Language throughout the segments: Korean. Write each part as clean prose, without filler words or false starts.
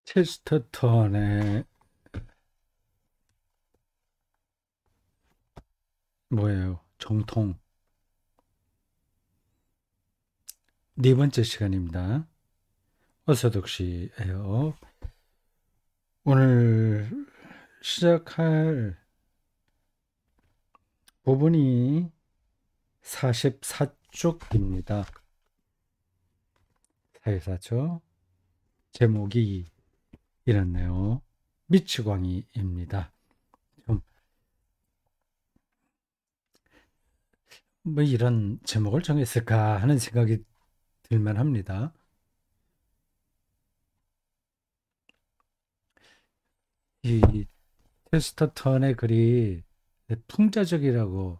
체스터턴의 뭐예요? 정통 네 번째 시간입니다. 어서독시예요. 오늘 시작할 부분이 44쪽입니다. 44쪽 제목이 이렇네요. 미치광이입니다. 좀 뭐 이런 제목을 정했을까 하는 생각이 들만 합니다. 이 체스터턴의 글이 풍자적이라고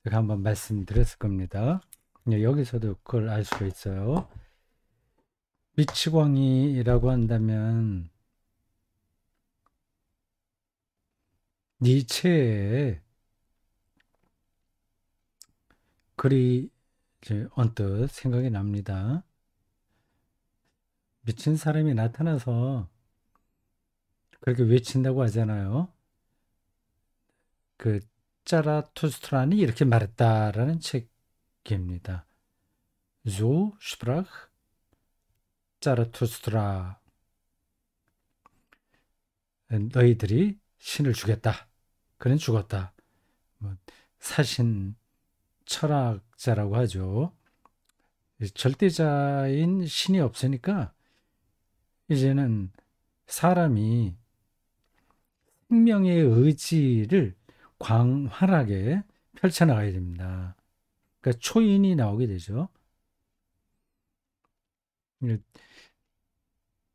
제가 한번 말씀드렸을 겁니다. 여기서도 그걸 알 수가 있어요. 미치광이라고 한다면 니체의 글이 이제 언뜻 생각이 납니다. 미친 사람이 나타나서 그렇게 외친다고 하잖아요. 그 짜라투스트라니 이렇게 말했다라는 책입니다. So sprach 자라투스트라. 너희들이 신을 주겠다. 그는 죽었다. 뭐 사신 철학자라고 하죠. 절대자인 신이 없으니까 이제는 사람이 생명의 의지를 광활하게 펼쳐나가야 됩니다. 그러니까 초인이 나오게 되죠.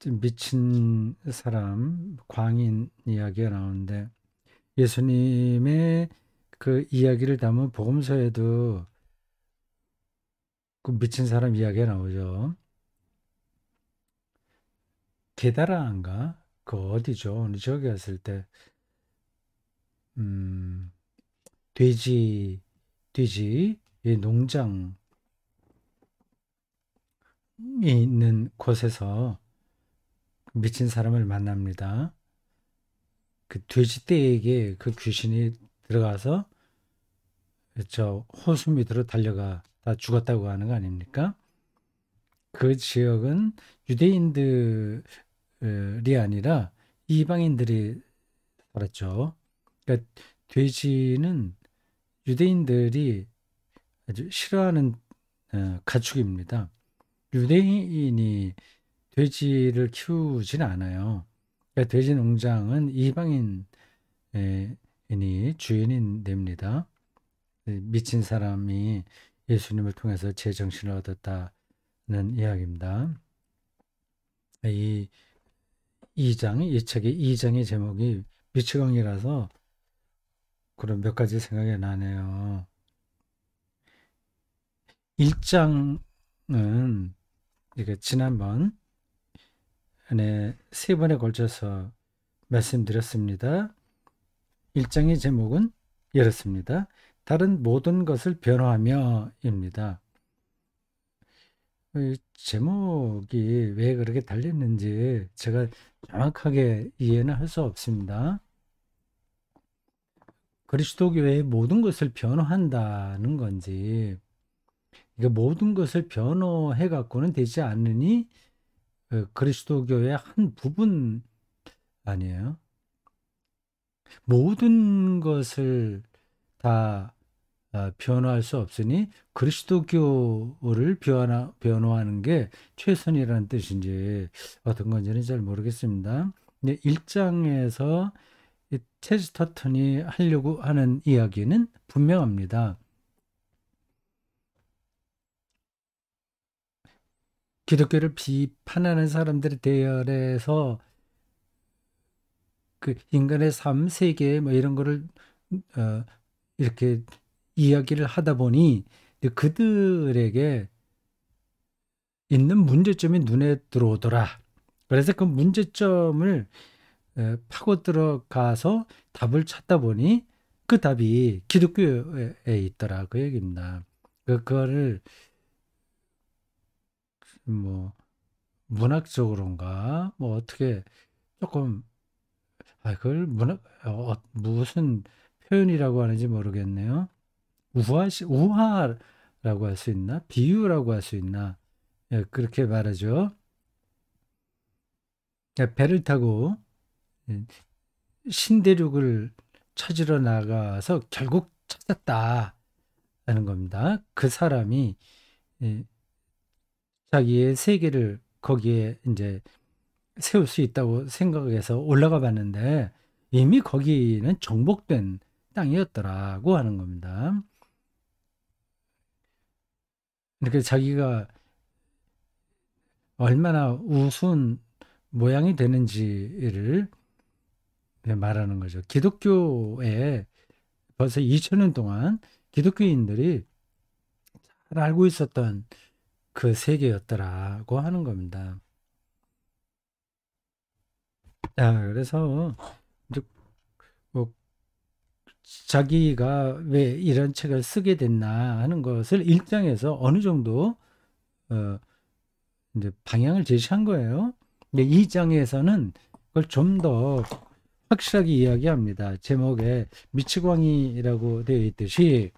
미친 사람, 광인 이야기가 나오는데 예수님의 그 이야기를 담은 복음서에도 그 미친 사람 이야기가 나오죠. 게다라인가? 그 어디죠? 오늘 저기 갔을 때 돼지 이 농장이 있는 곳에서 미친 사람을 만납니다. 그 돼지떼에게 그 귀신이 들어가서 저 호수 밑으로 달려가 다 죽었다고 하는 거 아닙니까? 그 지역은 유대인들이 아니라 이방인들이 살았죠. 그러니까 돼지는 유대인들이 아주 싫어하는 가축입니다. 유대인이 돼지를 키우지는 않아요. 그러니까 돼지 농장은 이방인이 주인이 됩니다. 미친 사람이 예수님을 통해서 제정신을 얻었다는 이야기입니다. 이 책의 2장의 제목이 미치광이라서 그런 몇 가지 생각이 나네요. 1장은 지난번에 세 번에 걸쳐서 말씀드렸습니다. 1장의 제목은 이렇습니다. 다른 모든 것을 변호하며입니다. 제목이 왜 그렇게 달렸는지 제가 정확하게 이해는 할 수 없습니다. 그리스도교의 모든 것을 변호한다는 건지, 이게 모든 것을 변호해 갖고는 되지 않으니 그리스도교의 한 부분 아니에요. 모든 것을 다 변호할 수 없으니 그리스도교를 변호하는 게 최선이라는 뜻인지 어떤 건지는 잘 모르겠습니다. 1장에서 체스터턴이 하려고 하는 이야기는 분명합니다. 기독교를 비판하는 사람들에 대해서 그 인간의 삶, 세계 뭐 이런 거를 이렇게 이야기를 하다 보니 그들에게 있는 문제점이 눈에 들어오더라. 그래서 그 문제점을 파고 들어가서 답을 찾다 보니 그 답이 기독교에 있더라. 그 얘기입니다. 그거를 뭐 문학적으로인가 뭐 어떻게 조금 그걸 무슨 표현이라고 하는지 모르겠네요. 우화라고 할 수 있나? 비유라고 할 수 있나? 예, 그렇게 말하죠. 예, 배를 타고 예, 신대륙을 찾으러 나가서 결국 찾았다는 겁니다. 그 사람이 예, 자기의 세계를 거기에 이제 세울 수 있다고 생각해서 올라가 봤는데 이미 거기는 정복된 땅이었더라고 하는 겁니다. 이렇게 자기가 얼마나 우스운 모양이 되는지를 말하는 거죠. 기독교에 벌써 2000년 동안 기독교인들이 잘 알고 있었던 그 세계였더라고 하는 겁니다. 그래서 이제 뭐 자기가 왜 이런 책을 쓰게 됐나 하는 것을 1장에서 어느 정도 어, 이제 방향을 제시한 거예요. 근데 2장에서는 그걸 좀 더 확실하게 이야기합니다. 제목에 미치광이라고 되어 있듯이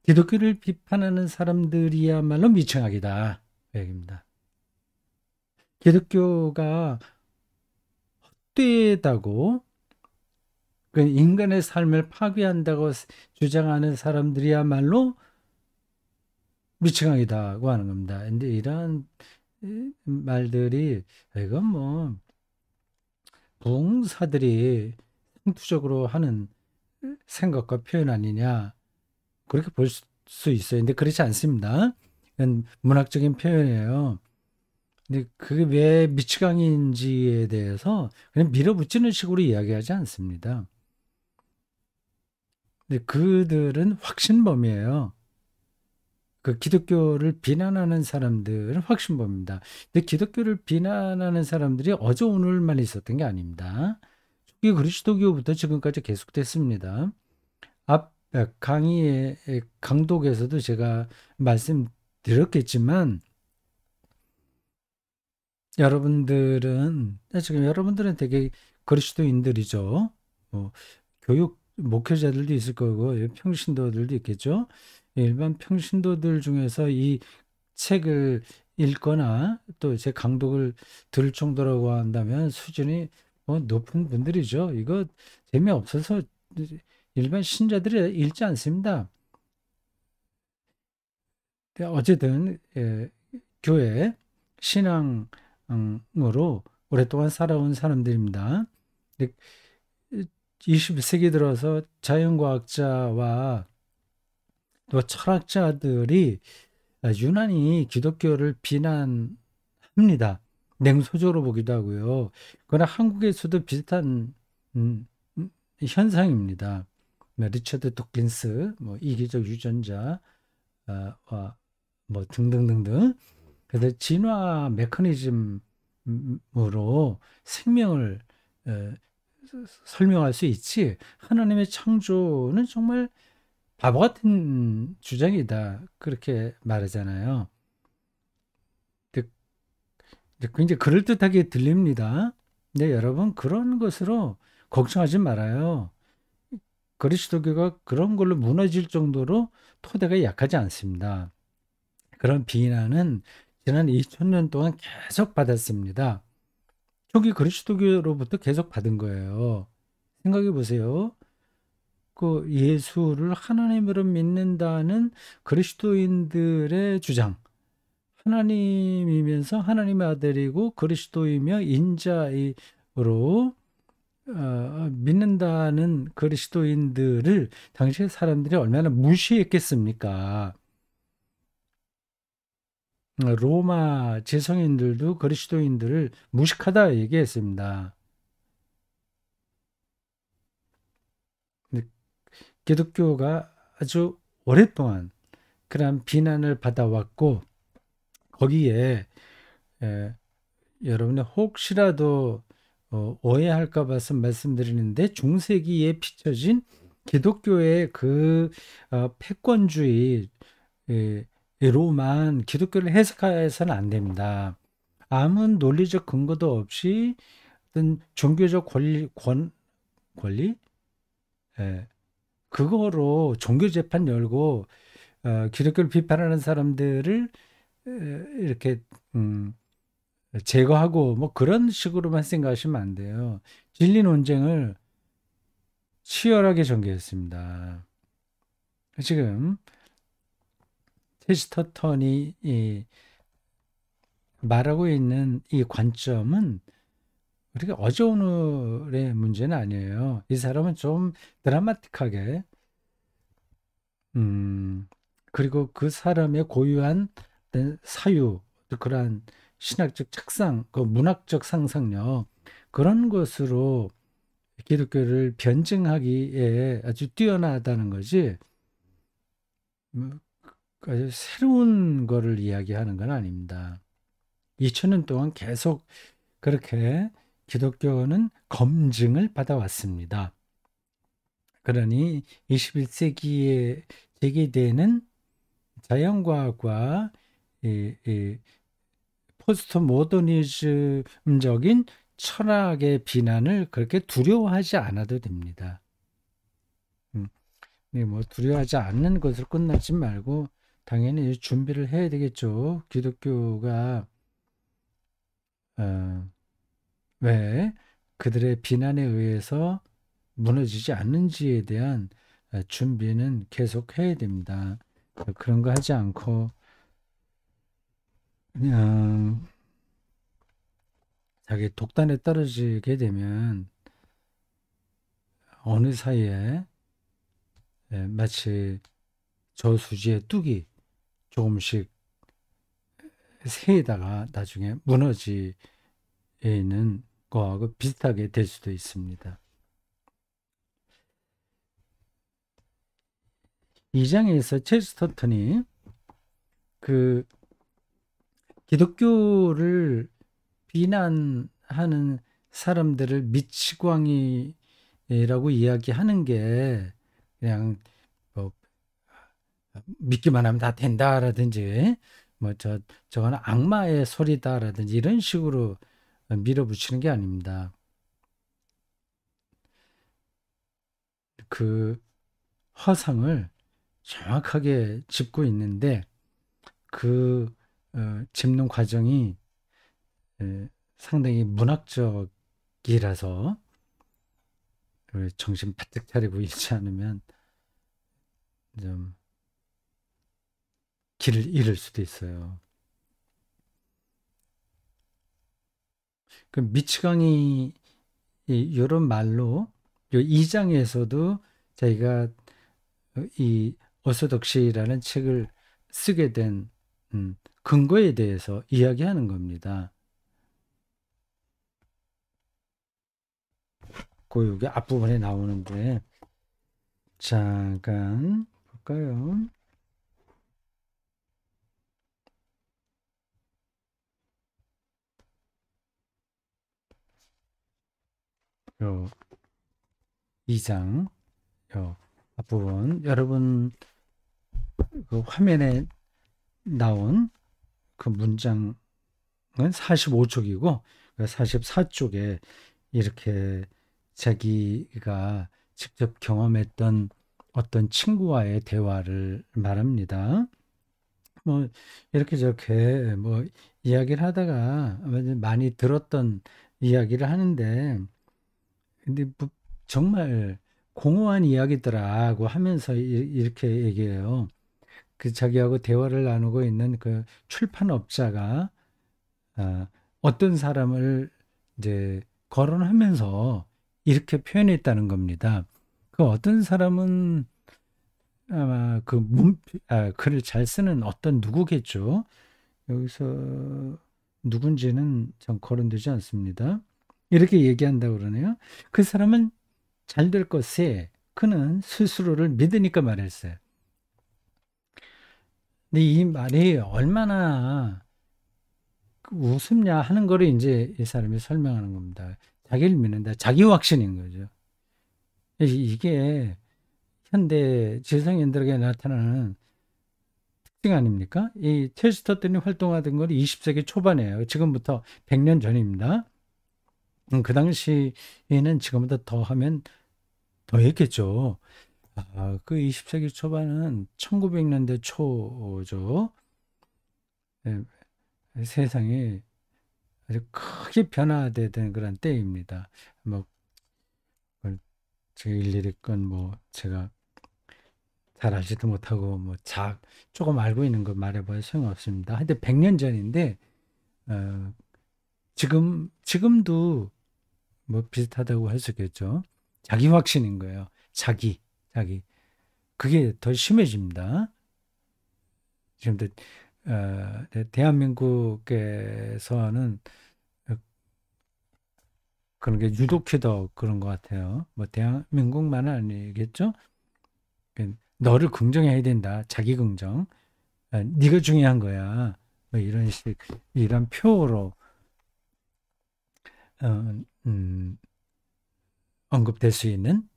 기독교를 비판하는 사람들이야말로 미청학이다. 그 얘기입니다. 기독교가 헛되다고 그 인간의 삶을 파괴한다고 주장하는 사람들이야말로 미청학이다고 하는 겁니다. 근데 이런 말들이 이건 뭐 부흥사들이 상투적으로 하는 생각과 표현 아니냐 그렇게 볼 수 있어요. 근데 그렇지 않습니다. 이건 문학적인 표현이에요. 근데 그게 왜 미치광이인지에 대해서 그냥 밀어붙이는 식으로 이야기하지 않습니다. 근데 그들은 확신범이에요. 그 기독교를 비난하는 사람들은 확신범입니다. 근데 기독교를 비난하는 사람들이 어제 오늘만 있었던 게 아닙니다. 초기 그리스도교부터 지금까지 계속됐습니다. 앞 강의의 강독에서도 제가 말씀드렸겠지만 지금 여러분들은 되게 그리스도인들이죠. 교육 목회자들도 있을 거고 평신도들도 있겠죠. 일반 평신도들 중에서 이 책을 읽거나 또 제 강독을 들을 정도라고 한다면 수준이 높은 분들이죠. 이거 재미없어서 일반 신자들이 읽지 않습니다. 어쨌든 교회 신앙으로 오랫동안 살아온 사람들입니다. 21세기 들어서 자연과학자와 또 철학자들이 유난히 기독교를 비난합니다. 냉소적으로 보기도 하고요. 그러나 한국에서도 비슷한 현상입니다. 리처드 도킨스, 이기적 유전자와 등등등등. 그래서 진화 메커니즘으로 생명을 설명할 수 있지. 하나님의 창조는 정말 바보 같은 주장이다. 그렇게 말하잖아요. 굉장히 그럴듯하게 들립니다. 근데 여러분 그런 것으로 걱정하지 말아요. 그리스도교가 그런 걸로 무너질 정도로 토대가 약하지 않습니다. 그런 비난은 지난 2000년 동안 계속 받았습니다. 초기 그리스도교로부터 계속 받은 거예요. 생각해 보세요. 그 예수를 하나님으로 믿는다는 그리스도인들의 주장. 하나님이면서 하나님의 아들이고 그리스도이며 인자로 믿는다는 그리스도인들을 당시의 사람들이 얼마나 무시했겠습니까? 로마 지성인들도 그리스도인들을 무식하다 얘기했습니다. 기독교가 아주 오랫동안 그런 비난을 받아왔고 거기에 여러분이 혹시라도 오해할까 봐서 말씀드리는데 중세기에 비춰진 기독교의 그 패권주의로만 기독교를 해석해서는 안 됩니다. 아무 논리적 근거도 없이 어떤 종교적 권리? 예, 그거로 종교 재판 열고 기독교를 비판하는 사람들을 이렇게 음, 제거하고 뭐 그런 식으로만 생각하시면 안 돼요. 진리 논쟁을 치열하게 전개했습니다. 지금 체스터턴이 말하고 있는 이 관점은 우리가 어제 오늘의 문제는 아니에요. 이 사람은 좀 드라마틱하게 그리고 그 사람의 고유한 어떤 사유, 그러한 신학적 착상, 그 문학적 상상력 그런 것으로 기독교를 변증하기에 아주 뛰어나다는 거지. 뭐, 아주 새로운 거를 이야기하는 건 아닙니다. 2000년 동안 계속 그렇게 기독교는 검증을 받아왔습니다. 그러니 21세기에 제기되는 자연과학과 이 포스트 모더니즘적인 철학의 비난을 그렇게 두려워하지 않아도 됩니다. 뭐 두려워하지 않는 것으로 끝나지 말고 당연히 준비를 해야 되겠죠. 기독교가 왜 그들의 비난에 의해서 무너지지 않는지에 대한 준비는 계속 해야 됩니다. 그런 거 하지 않고 그냥 자기 독단에 떨어지게 되면 어느 사이에 마치 저수지의 뚝이 조금씩 새에다가 나중에 무너지는 거하고 비슷하게 될 수도 있습니다. 2장에서 체스터턴이 그 기독교를 비난하는 사람들을 미치광이라고 이야기하는 게 그냥 뭐 믿기만 하면 다 된다라든지 뭐 저거는 악마의 소리다라든지 이런 식으로 밀어붙이는 게 아닙니다. 그 화상을 정확하게 짚고 있는데 그 짚는 과정이 상당히 문학적이라서 정신 바짝 차리고 있지 않으면 좀 길을 잃을 수도 있어요. 그 미치광이 이런 말로 요 2장에서도 저희가 이 어소독시라는 책을 쓰게 된 근거에 대해서 이야기하는 겁니다. 그 여기 앞부분에 나오는데 잠깐 볼까요? 요 2장 요 앞부분 여러분 그 화면에 나온 그 문장은 45쪽이고 44쪽에 이렇게 자기가 직접 경험했던 어떤 친구와의 대화를 말합니다. 뭐 이렇게 저렇게 뭐 이야기를 하다가 많이 들었던 이야기를 하는데 근데 정말 공허한 이야기더라고 하면서 이렇게 얘기해요. 그 자기하고 대화를 나누고 있는 그 출판업자가 어떤 사람을 이제 거론하면서 이렇게 표현했다는 겁니다. 그 어떤 사람은 아마 글을 잘 쓰는 어떤 누구겠죠. 여기서 누군지는 전 거론되지 않습니다. 이렇게 얘기한다고 그러네요. 그 사람은 잘 될 것에 그는 스스로를 믿으니까 말했어요. 근데 이 말이 얼마나 우습냐 하는 거를 이제 이 사람이 설명하는 겁니다. 자기를 믿는다. 자기 확신인 거죠. 이게 현대 지성인들에게 나타나는 특징 아닙니까? 이 체스터턴이 활동하던 건 20세기 초반이에요. 지금부터 100년 전입니다. 그 당시에는 지금보다 더 하면 더 했겠죠. 그 20세기 초반은 1900년대 초죠. 예, 세상이 아주 크게 변화되던 그런 때입니다. 뭐, 그걸 제가 일일이 건 뭐, 제가 잘 알지도 못하고, 뭐, 조금 알고 있는 거 말해봐야 소용없습니다. 근데 100년 전인데, 어, 지금도 뭐 비슷하다고 할 수 있겠죠. 자기 확신인 거예요. 자기. 그게 더 심해집니다. 지금도, 대한민국에서는 그런 게 유독히 더 그런 것 같아요. 뭐 대한민국만은 아니겠죠? 너를 긍정해야 된다. 자기 긍정. 네가 중요한 거야. 뭐 이런 표로 어, 음, 언급될 수 있는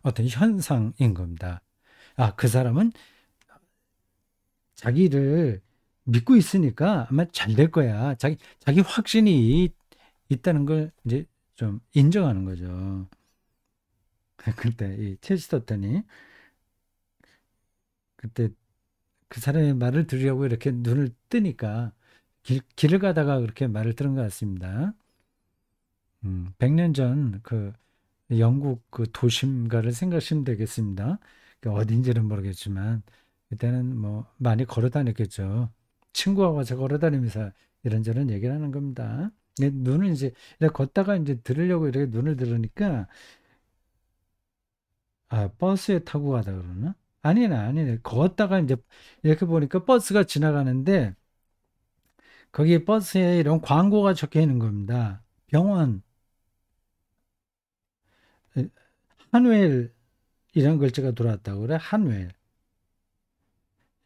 어떤 현상인 겁니다. 그 사람은 자기를 믿고 있으니까 아마 잘 될 거야. 자기 확신이 있다는 걸 이제 좀 인정하는 거죠. 그때 이 체스터턴이 그때 그 사람의 말을 들으려고 이렇게 눈을 뜨니까 길을 가다가 그렇게 말을 들은 것 같습니다. 100년 전 그 영국 그 도심가를 생각하시면 되겠습니다. 그 어딘지는 모르겠지만 그때는 뭐 많이 걸어 다녔겠죠. 친구하고 같이 걸어 다니면서 이런저런 얘기를 하는 겁니다. 눈을 이제 이렇게 걷다가 이제 들으려고 이렇게 눈을 들으니까 버스에 타고 가다 그러나? 아니네. 걷다가 이제 이렇게 보니까 버스가 지나가는데 거기에 버스에 이런 광고가 적혀 있는 겁니다. 병원, 한웰 이런 글자가 들어왔다고 그래. 한웰.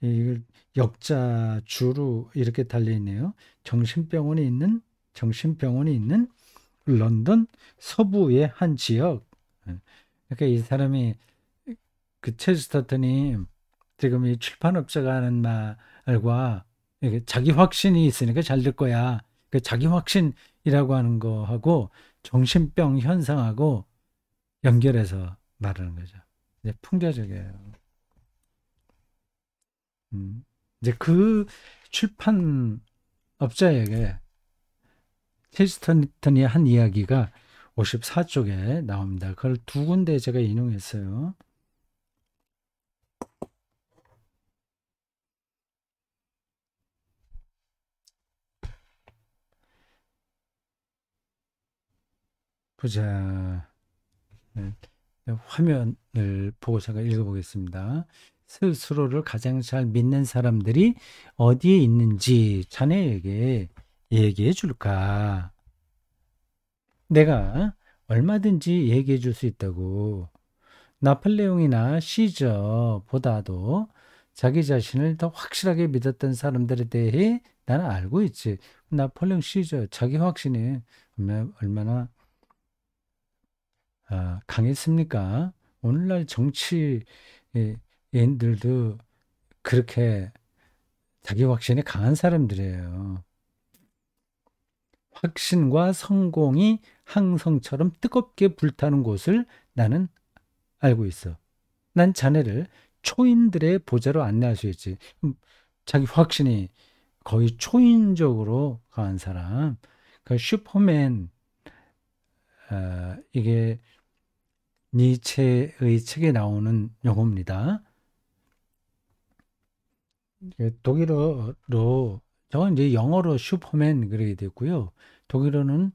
이걸 역자 주로 이렇게 달려 있네요. 정신병원이 있는 런던 서부의 한 지역. 그러니까 이 사람이 그 체스터턴이 지금 이 출판업자가 하는 말과 이게 자기 확신이 있으니까 잘 될 거야. 그 자기 확신이라고 하는 거하고 정신병 현상하고 연결해서 말하는 거죠. 이제 풍자적이에요. 음. 이제 그 출판업자에게 체스터턴이 한 이야기가 54쪽에 나옵니다. 그걸 두 군데 제가 인용했어요. 보자. 네. 화면을 보고 제가 읽어보겠습니다. 스스로를 가장 잘 믿는 사람들이 어디에 있는지 자네에게 얘기해 줄까? 내가 얼마든지 얘기해 줄 수 있다고. 나폴레옹이나 시저보다도 자기 자신을 더 확실하게 믿었던 사람들에 대해 나는 알고 있지. 나폴레옹 시저 자기 확신이 얼마나 강했습니까? 오늘날 정치인들도 그렇게 자기 확신이 강한 사람들이에요. 확신과 성공이 항성처럼 뜨겁게 불타는 곳을 나는 알고 있어. 난 자네를 초인들의 보좌로 안내할 수 있지. 자기 확신이 거의 초인적으로 강한 사람. 그 슈퍼맨, 이게 니체의 책에 나오는 용어입니다. 독일어로 저건 이제 영어로 슈퍼맨 그렇게 됐고요. 독일어는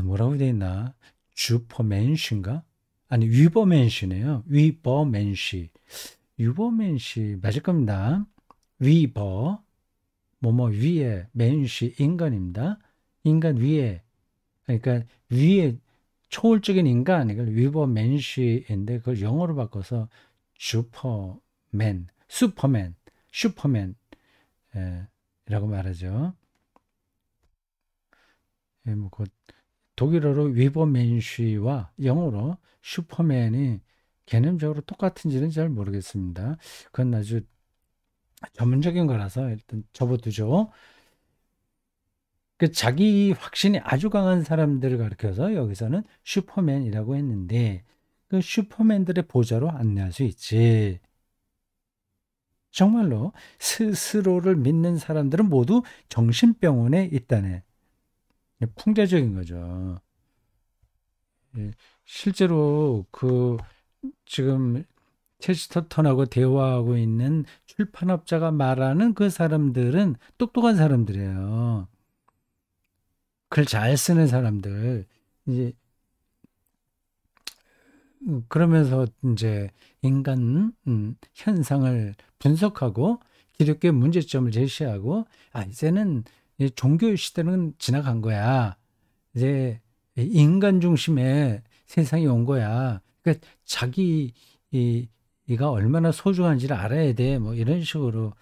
뭐라고 되어 있나? 슈퍼맨신가? 아니 위버맨시네요. 위버맨시. 위버맨시 맞을 겁니다. 위버 뭐뭐 위에 맨시 인간입니다. 인간 위에 그러니까 위에 초월적인 인간 이걸 위버맨시인데 그걸 영어로 바꿔서 슈퍼맨 라고 말하죠. 뭐그 독일어로 위버맨쉬와 영어로 슈퍼맨이 개념적으로 똑같은지는 잘 모르겠습니다. 그건 아주 전문적인 거라서 일단 접어두죠. 그 자기 확신이 아주 강한 사람들을 가리켜서 여기서는 슈퍼맨이라고 했는데 그 슈퍼맨들의 보좌로 안내할 수 있지. 정말로 스스로를 믿는 사람들은 모두 정신병원에 있다네. 풍자적인 거죠. 예, 실제로 그 지금 체스터턴하고 대화하고 있는 출판업자가 말하는 그 사람들은 똑똑한 사람들이에요. 글 잘 쓰는 사람들. 이제 그러면서 이제 인간 현상을 분석하고 기독교의 문제점을 제시하고 이제는 이 종교 시대는 지나간 거야. 이제 인간 중심의 세상이 온 거야. 그러니까 자기 이가 얼마나 소중한지를 알아야 돼. 뭐 이런 식으로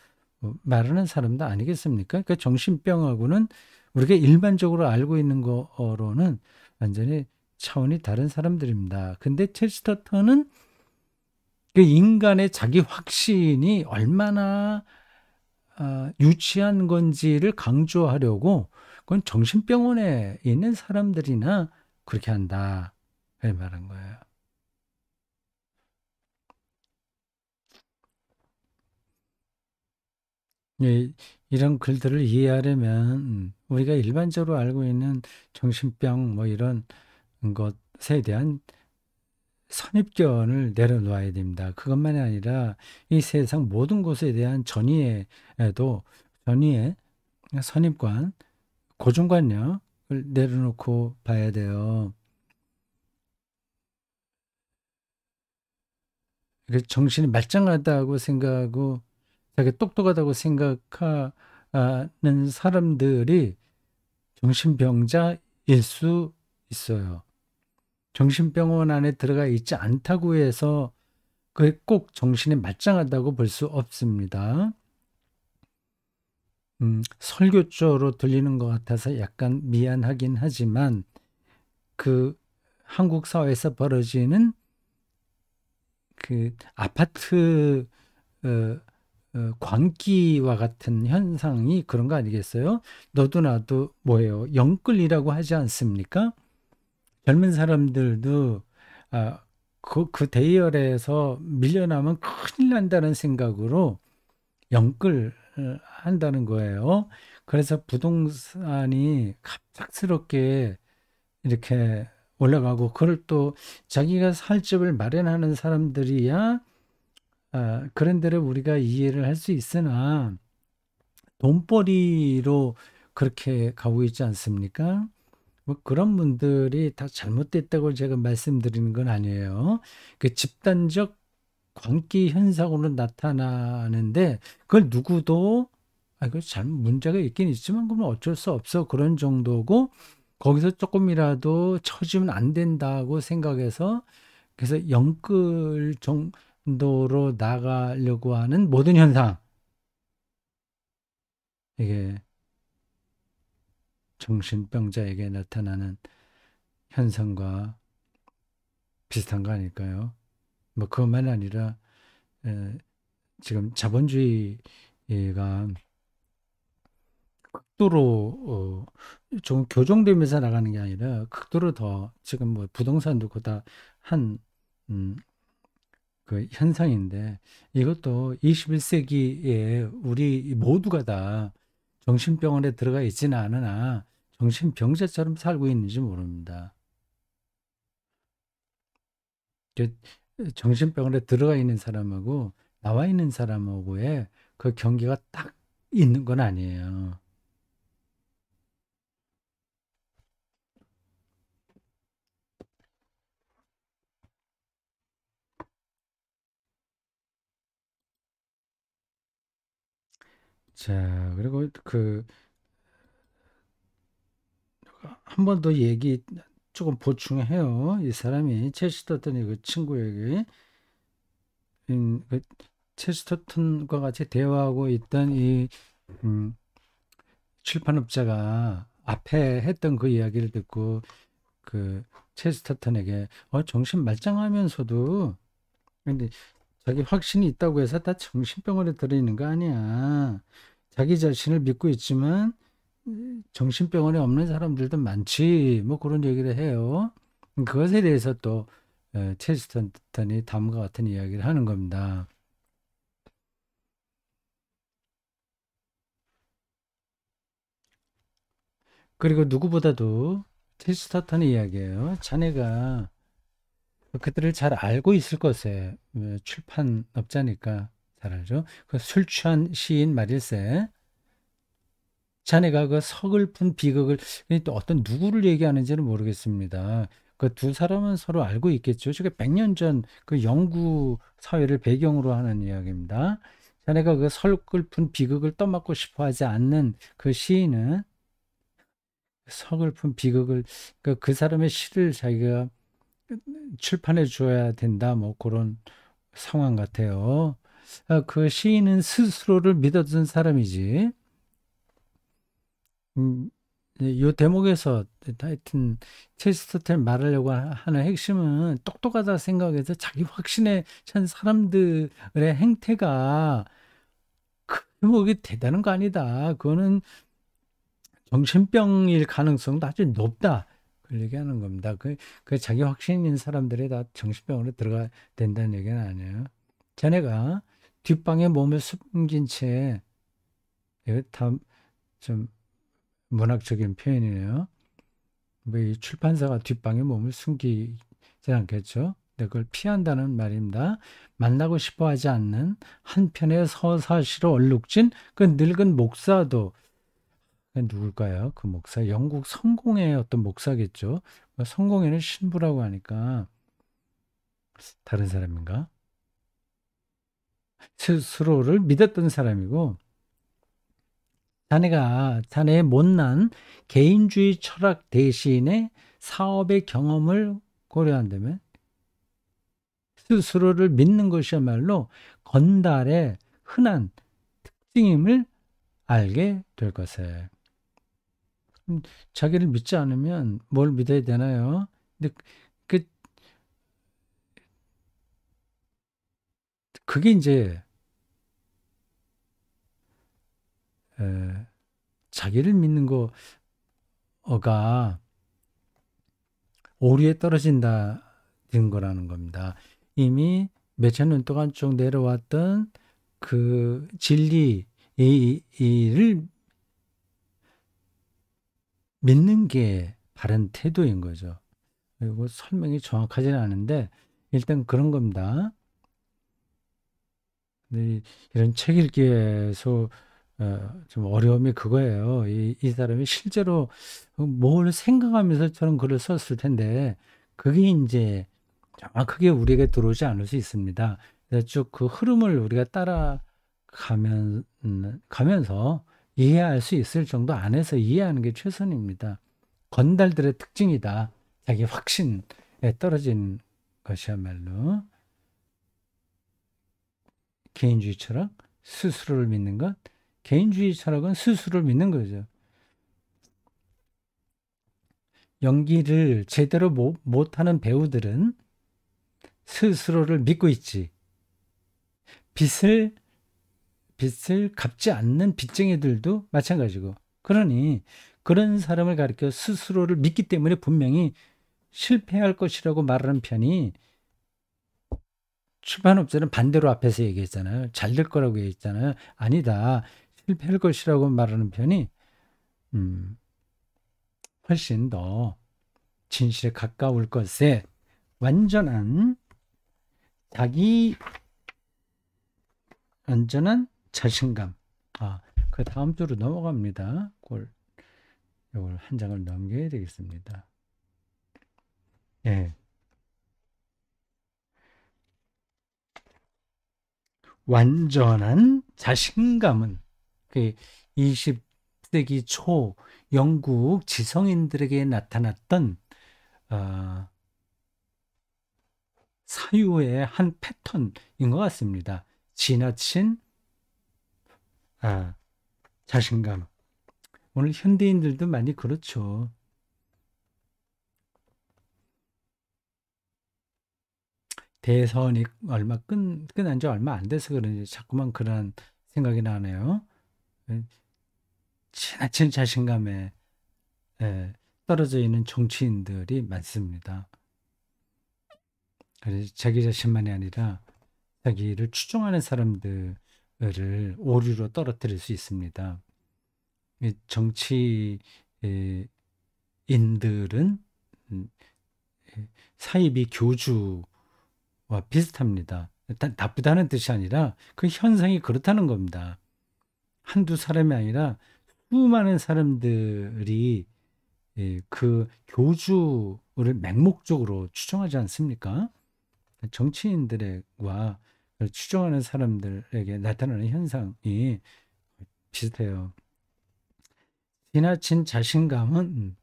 말하는 사람도 아니겠습니까? 그러니까 정신병하고는 우리가 일반적으로 알고 있는 거로는 완전히 차원이 다른 사람들입니다. 근데 체스터턴은 그 인간의 자기 확신이 얼마나 유치한 건지를 강조하려고 그건 정신병원에 있는 사람들이나 그렇게 한다. 그렇게 말한 거예요. 이런 글들을 이해하려면 우리가 일반적으로 알고 있는 정신병 뭐 이런 것에 대한 선입견을 내려놓아야 됩니다. 그것만이 아니라 이 세상 모든 것에 대한 전의의 선입관, 고정관념을 내려놓고 봐야 돼요. 정신이 말짱하다고 생각하고 자기 똑똑하다고 생각하는 사람들이 정신병자일 수 있어요. 정신병원 안에 들어가 있지 않다고 해서 그게 꼭 정신이 말짱하다고 볼 수 없습니다. 설교조로 들리는 것 같아서 약간 미안하긴 하지만 그 한국 사회에서 벌어지는 그 아파트 광기와 같은 현상이 그런 거 아니겠어요? 너도 나도 뭐예요? 영끌이라고 하지 않습니까? 젊은 사람들도 그 대열에서 밀려나면 큰일 난다는 생각으로 영끌 한다는 거예요. 그래서 부동산이 갑작스럽게 이렇게 올라가고 그걸 또 자기가 살 집을 마련하는 사람들이야 그런 데를 우리가 이해를 할 수 있으나 돈벌이로 그렇게 가고 있지 않습니까? 뭐 그런 분들이 다 잘못됐다고 제가 말씀드리는 건 아니에요. 그 집단적 광기 현상으로 나타나는데 그걸 누구도 그 잘못 문제가 있긴 있지만 그건 어쩔 수 없어 그런 정도고 거기서 조금이라도 처지면 안 된다고 생각해서 그래서 영끌 정도로 나가려고 하는 모든 현상 이게 정신병자에게 나타나는 현상과 비슷한 거 아닐까요? 뭐 그것만 아니라 에, 지금 자본주의가 극도로 조금 교정되면서 나가는 게 아니라 극도로 더 지금 뭐 부동산도 그다 한 그 현상인데 이것도 21세기에 우리 모두가 다 정신병원에 들어가 있지는 않으나 정신병자처럼 살고 있는지 모릅니다. 그 정신병원에 들어가 있는 사람하고 나와 있는 사람하고의 그 경계가 딱 있는 건 아니에요. 자, 그리고 그 한 번 더 얘기 조금 보충해요. 이 사람이 체스터턴이 그 친구에게 그 체스터턴과 같이 대화하고 있던 이 음, 출판업자가 앞에 했던 그 이야기를 듣고 그 체스터턴에게 정신 말짱하면서도 근데 자기 확신이 있다고 해서 다 정신병원에 들어있는 거 아니야. 자기 자신을 믿고 있지만 정신병원에 없는 사람들도 많지. 뭐 그런 얘기를 해요. 그것에 대해서 또 체스턴턴이 다음과 같은 이야기를 하는 겁니다. 그리고 누구보다도 체스턴턴의 이야기예요. 자네가 그들을 잘 알고 있을 것에 출판업자니까 잘 알죠. 그 술 취한 시인 말일세. 자네가 그 서글픈 비극을 또 어떤 누구를 얘기하는지는 모르겠습니다. 그 두 사람은 서로 알고 있겠죠. 저게 100년 전 그 영구 사회를 배경으로 하는 이야기입니다. 자네가 그 서글픈 비극을 떠맡고 싶어 하지 않는 그 시인은 서글픈 비극을 그 사람의 시를 자기가 출판해 줘야 된다. 뭐 그런 상황 같아요. 그 시인은 스스로를 믿어준 사람이지. 음, 이 대목에서 하여튼 체스터턴 말하려고 하는 핵심은 똑똑하다 생각해서 자기 확신에 찬 사람들의 행태가 뭐 이게 대단한 거 아니다. 그거는 정신병일 가능성도 아주 높다. 그걸 얘기하는 겁니다. 그 자기 확신인 사람들이 다 정신병으로 들어가야 된다는 얘기는 아니에요. 자네가 뒷방에 몸을 숨긴 채, 이거 다좀 문학적인 표현이네요. 뭐이 출판사가 뒷방에 몸을 숨기지 않겠죠? 근데 그걸 피한다는 말입니다. 만나고 싶어 하지 않는 한편의 서사시로 얼룩진 그 늙은 목사도 누굴까요? 그 목사, 영국 성공회 어떤 목사겠죠? 성공회는 신부라고 하니까 다른 사람인가? 스스로를 믿었던 사람이고, 자네의 못난 개인주의 철학 대신에 사업의 경험을 고려한다면 스스로를 믿는 것이야말로 건달의 흔한 특징임을 알게 될 것에. 자기를 믿지 않으면 뭘 믿어야 되나요? 근데 그, 그게 이제 에, 자기를 믿는 거가 오류에 떨어진다는 거라는 겁니다. 이미 몇천 년 동안 쭉 내려왔던 그 진리를 믿는 게 바른 태도인 거죠. 그리고 설명이 정확하지는 않은데 일단 그런 겁니다. 이런 책 읽기에서 좀 어려움이 그거예요. 이 사람이 실제로 뭘 생각하면서 저런 글을 썼을 텐데 그게 이제 정확하게 우리에게 들어오지 않을 수 있습니다. 그래서 쭉 그 흐름을 우리가 가면서 이해할 수 있을 정도 안에서 이해하는 게 최선입니다. 건달들의 특징이다. 자기 확신에 떨어진 것이야말로 개인주의 철학, 스스로를 믿는 것. 개인주의 철학은 스스로를 믿는 거죠. 연기를 제대로 못하는 배우들은 스스로를 믿고 있지. 빚을 갚지 않는 빚쟁이들도 마찬가지고. 그러니 그런 사람을 가리켜 스스로를 믿기 때문에 분명히 실패할 것이라고 말하는 편이 출판업자는 반대로 앞에서 얘기했잖아요. 잘 될 거라고 얘기했잖아요. 아니다. 실패할 것이라고 말하는 편이 음, 훨씬 더 진실에 가까울 것에 완전한 자기 완전한 자신감. 그 다음 주로 넘어갑니다. 이걸 한 장을 넘겨야 되겠습니다. 예. 완전한 자신감은 그 20세기 초 영국 지성인들에게 나타났던 어, 사유의 한 패턴인 것 같습니다. 지나친 아, 자신감. 오늘 현대인들도 많이 그렇죠. 대선이 끝난 지 얼마 안 돼서 그런지 자꾸만 그런 생각이 나네요. 지나친 자신감에 예, 떨어져 있는 정치인들이 많습니다. 그래서 자기 자신만이 아니라 자기를 추종하는 사람들을 오류로 떨어뜨릴 수 있습니다. 이 정치인들은 사이비 교주와 비슷합니다. 나쁘다는 뜻이 아니라 그 현상이 그렇다는 겁니다. 한두 사람이 아니라 수많은 사람들이 그 교주를 맹목적으로 추종하지 않습니까? 정치인들과 추종하는 사람들에게 나타나는 현상이 비슷해요. 지나친 자신감은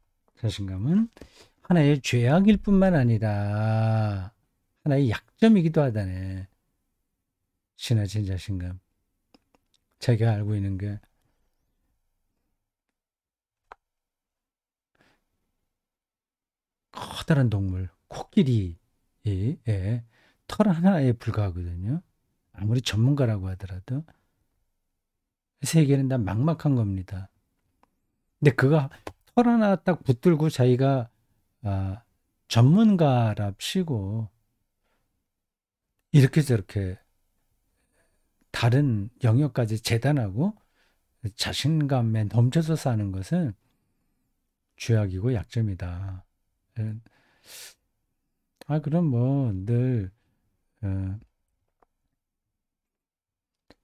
하나의 죄악일 뿐만 아니라 하나의 약점이기도 하다네. 지나친 자신감. 자기가 알고 있는 게 커다란 동물, 코끼리의 털 하나에 불과하거든요. 아무리 전문가라고 하더라도 세계는 다 막막한 겁니다. 근데 그거 털 하나 딱 붙들고 자기가 전문가랍시고 이렇게 저렇게 다른 영역까지 재단하고 자신감에 넘쳐서 사는 것은 죄악이고 약점이다. 그럼 뭐 늘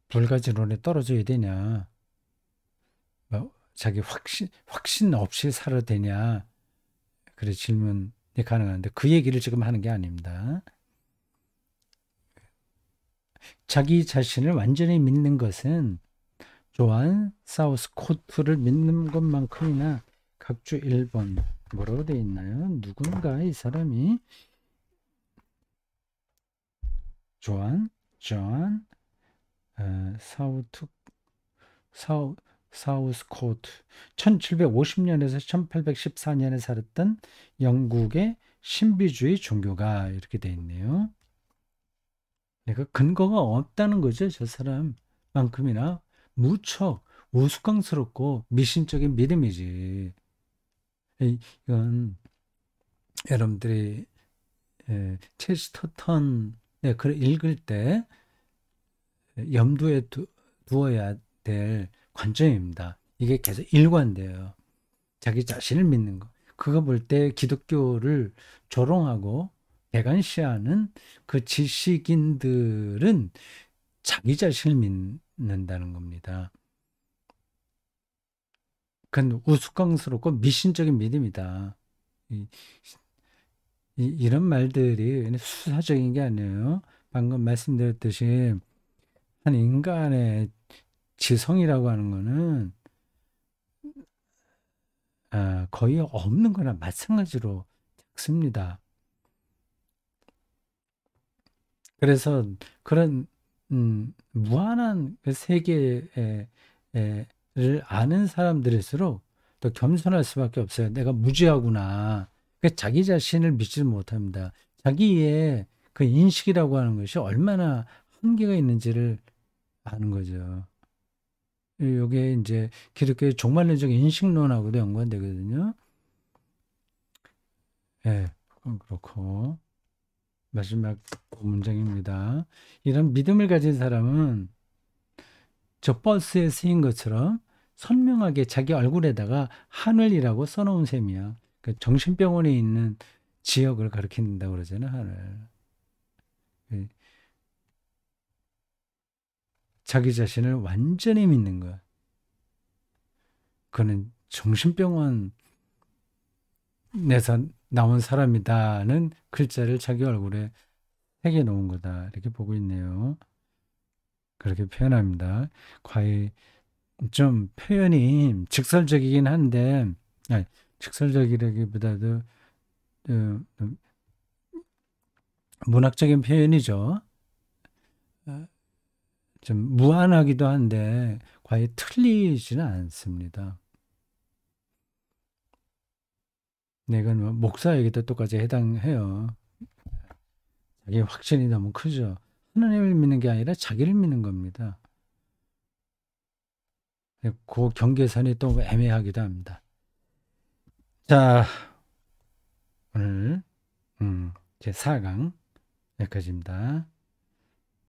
불가지론에 떨어져야 되냐? 뭐 자기 확신 없이 살아야 되냐? 그래 질문이 가능한데 그 얘기를 지금 하는 게 아닙니다. 자기 자신을 완전히 믿는 것은 조한 사우스코트를 믿는 것만큼이나 각주 1번 뭐라고 되어 있나요? 누군가 이 사람이 존 사우스코트 1750년에서 1814년에 살았던 영국의 신비주의 종교가 이렇게 되어 있네요. 내가 근거가 없다는 거죠. 저 사람만큼이나 무척 우스꽝스럽고 미신적인 믿음이지. 이건 여러분들이 체스터턴의 글을 읽을 때 염두에 두어야 될 관점입니다. 이게 계속 일관돼요. 자기 자신을 믿는 거. 그거 볼 때 기독교를 조롱하고 대관시하는 그 지식인들은 자기 자신을 믿는다는 겁니다. 그건 우스꽝스럽고 미신적인 믿음이다. 이런 말들이 수사적인 게 아니에요. 방금 말씀드렸듯이 한 인간의 지성이라고 하는 거는 거의 없는 거나 마찬가지로 작습니다. 그래서 그런 무한한 세계를 아는 사람들일수록 더 겸손할 수밖에 없어요. 내가 무지하구나. 그러니까 자기 자신을 믿지 못합니다. 자기의 그 인식이라고 하는 것이 얼마나 한계가 있는지를 아는 거죠. 이게 이제 기독교의 종말론적 인식론하고도 연관되거든요. 예, 그건 그렇고 마지막 문장입니다. 이런 믿음을 가진 사람은 저 버스에 쓰인 것처럼 선명하게 자기 얼굴에다가 하늘이라고 써놓은 셈이야. 그 정신병원에 있는 지역을 가리킨다고 그러잖아요. 하늘. 예, 자기 자신을 완전히 믿는 거야. 그는 정신병원에서 나온 사람이다는 글자를 자기 얼굴에 새겨 놓은 거다. 이렇게 보고 있네요. 그렇게 표현합니다. 과연 좀 표현이 직설적이긴 한데, 직설적이라기보다도 문학적인 표현이죠. 좀 무한하기도 한데 과연 틀리지는 않습니다. 이건 뭐 목사에게도 똑같이 해당해요. 자기 확신이 너무 크죠. 하나님을 믿는 게 아니라 자기를 믿는 겁니다. 그 경계선이 또 애매하기도 합니다. 자, 오늘 제 4강 여기까지입니다.